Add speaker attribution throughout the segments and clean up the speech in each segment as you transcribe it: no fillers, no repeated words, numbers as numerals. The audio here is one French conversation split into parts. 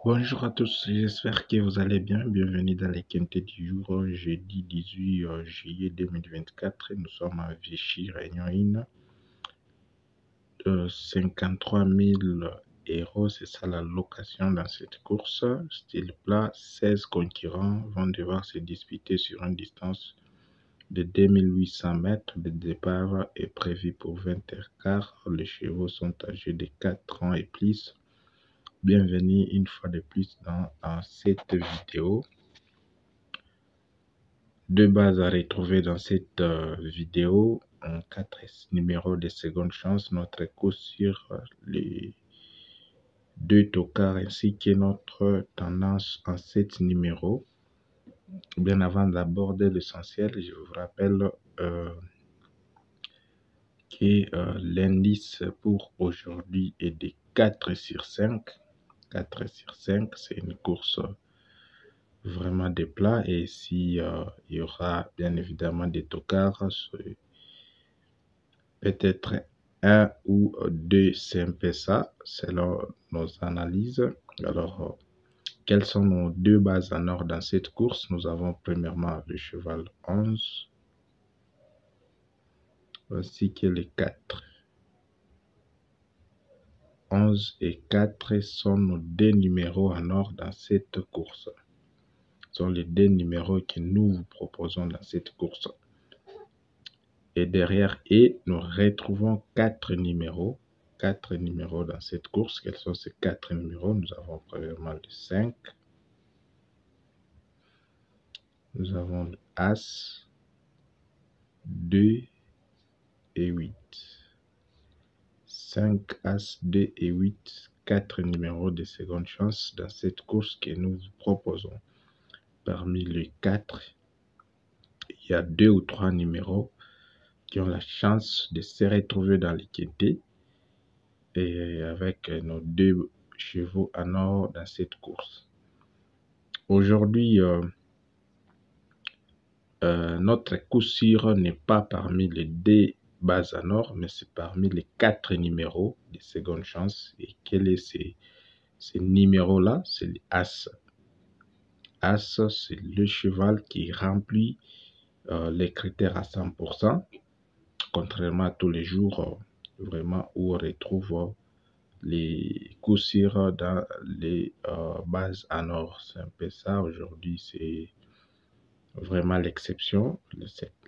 Speaker 1: Bonjour à tous, j'espère que vous allez bien. Bienvenue dans les quintés du jour, jeudi 18 juillet 2024. Nous sommes à Vichy, Réunion 1. 53 000 euros, c'est ça la location dans cette course. Style plat, 16 concurrents vont devoir se disputer sur une distance de 2800 mètres. Le départ est prévu pour 20h15. Les chevaux sont âgés de 4 ans et plus. Bienvenue une fois de plus dans cette vidéo. Deux bases à retrouver dans cette vidéo. 4 numéros de seconde chance, notre coup sur les deux tocards ainsi que notre tendance en 7 numéros. Bien avant d'aborder l'essentiel, je vous rappelle que l'indice pour aujourd'hui est de 4 sur 5. 4 sur 5, c'est une course vraiment des plats, et si il y aura bien évidemment des tocards, peut-être un ou deux CMPSA selon nos analyses. Alors, quelles sont nos deux bases en or dans cette course? Nous avons premièrement le cheval 11 ainsi que les 4. 11 et 4 sont nos deux numéros en or dans cette course. Ce sont les deux numéros que nous vous proposons dans cette course. Et derrière, nous retrouvons 4 numéros. 4 numéros dans cette course. Quels sont ces 4 numéros? Nous avons premièrement le 5. Nous avons le As, 2 et 8. 5, As, 2 et 8. 4 numéros de seconde chance dans cette course que nous vous proposons. Parmi les 4, il y a 2 ou 3 numéros qui ont la chance de se retrouver dans l'équité et avec nos deux chevaux en or dans cette course. Aujourd'hui, notre coup sûr n'est pas parmi les deux bases en or, mais c'est parmi les 4 numéros de seconde chance. Et quel est ces numéros-là? C'est l'As. As, c'est le cheval qui remplit les critères à 100%, contrairement à tous les jours, vraiment où on retrouve les coups sûrs dans les bases en or. C'est un peu ça. Aujourd'hui, c'est vraiment l'exception.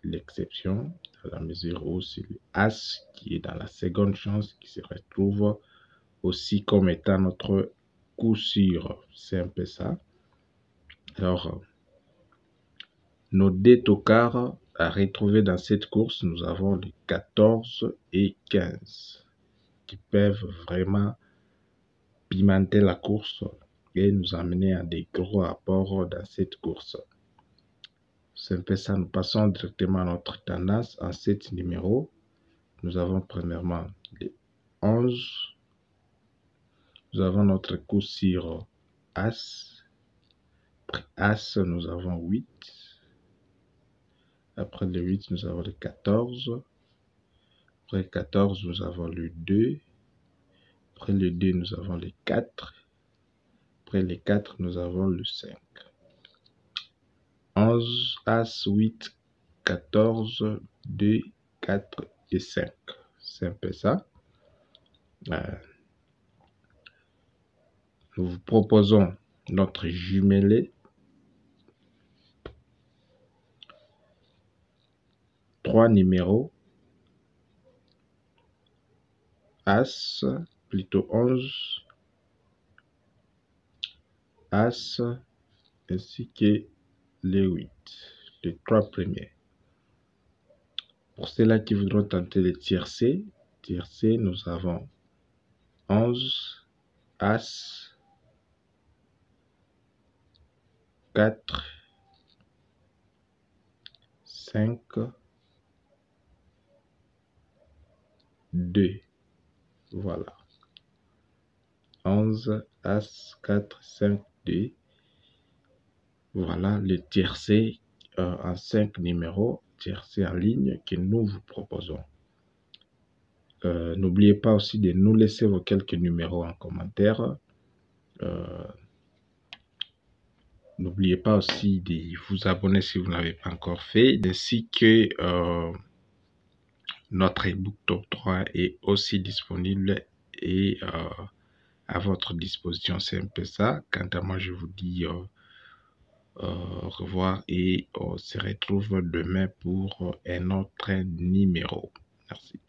Speaker 1: L'exception, dans la mesure où c'est l'As qui est dans la seconde chance qui se retrouve aussi comme étant notre coup sûr. C'est un peu ça. Alors, nos deux tocards à retrouver dans cette course, nous avons les 14 et 15 qui peuvent vraiment pimenter la course et nous amener à des gros apports dans cette course. C'est un peu ça. Nous passons directement à notre tendance en 7 numéros. Nous avons premièrement les 11. Nous avons notre coup sur As. Après As, nous avons 8. Après le 8, nous avons le 14. Après 14, nous avons le 2. Après le 2, nous avons le 4. Après les 4, nous avons le 5. 11, As, 8, 14, 2, 4 et 5. C'est un peu ça. Nous vous proposons notre jumelé. 3 numéros. As, plutôt 11. As, ainsi que les 8. Les 3 premiers. Pour ceux-là qui voudront tenter le tiercé, nous avons 11, As, 4, 5, 2. Voilà. 11, As, 4, 5, 2. Voilà le tiercé en 5 numéros, tiercé en ligne que nous vous proposons. N'oubliez pas aussi de nous laisser vos quelques numéros en commentaire. N'oubliez pas aussi de vous abonner si vous ne l'avez pas encore fait, ainsi que notre ebook Top 3 est aussi disponible et à votre disposition. C'est un peu ça. Quant à moi, je vous dis au revoir et on se retrouve demain pour un autre numéro. Merci.